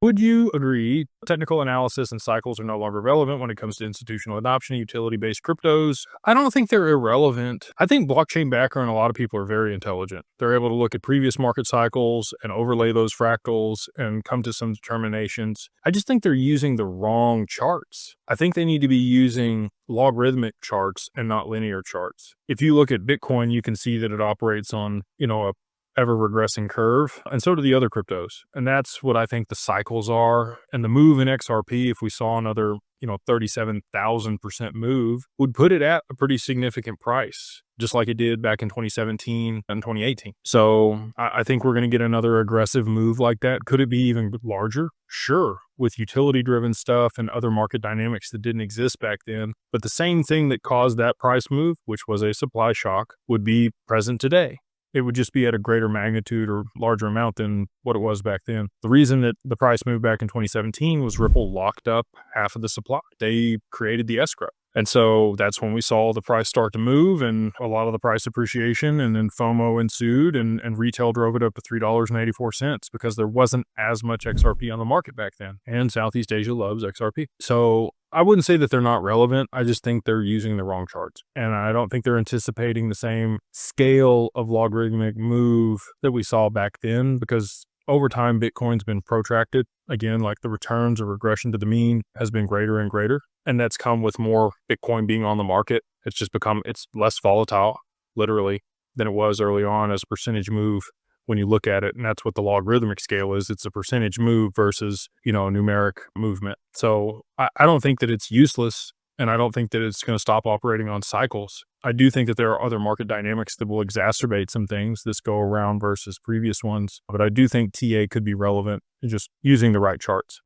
Would you agree technical analysis and cycles are no longer relevant when it comes to institutional adoption of utility-based cryptos? I don't think they're irrelevant. I think blockchain backers and a lot of people are very intelligent. They're able to look at previous market cycles and overlay those fractals and come to some determinations. I just think they're using the wrong charts. I think they need to be using logarithmic charts and not linear charts. If you look at Bitcoin, you can see that it operates on, a ever regressing curve, and so do the other cryptos. And that's what I think the cycles are. And the move in XRP, if we saw another 37,000% move, would put it at a pretty significant price, just like it did back in 2017 and 2018. So I think we're going to get another aggressive move like that. Could it be even larger? Sure, with utility driven stuff and other market dynamics that didn't exist back then. But the same thing that caused that price move, which was a supply shock, would be present today. It would just be at a greater magnitude or larger amount than what it was back then. The reason that the price moved back in 2017 was Ripple locked up half of the supply. They created the escrow. And so that's when we saw the price start to move and a lot of the price appreciation, and then FOMO ensued and retail drove it up to $3.84 because there wasn't as much XRP on the market back then. And Southeast Asia loves XRP. So I wouldn't say that they're not relevant. I just think they're using the wrong charts. And I don't think they're anticipating the same scale of logarithmic move that we saw back then, because over time, Bitcoin's been protracted. Again, like the returns or regression to the mean has been greater and greater. And that's come with more Bitcoin being on the market. It's less volatile, literally, than it was early on as a percentage move when you look at it. And that's what the logarithmic scale is. It's a percentage move versus, a numeric movement. So I don't think that it's useless, and I don't think that it's going to stop operating on cycles. I do think that there are other market dynamics that will exacerbate some things this go around versus previous ones. But I do think TA could be relevant, just using the right charts.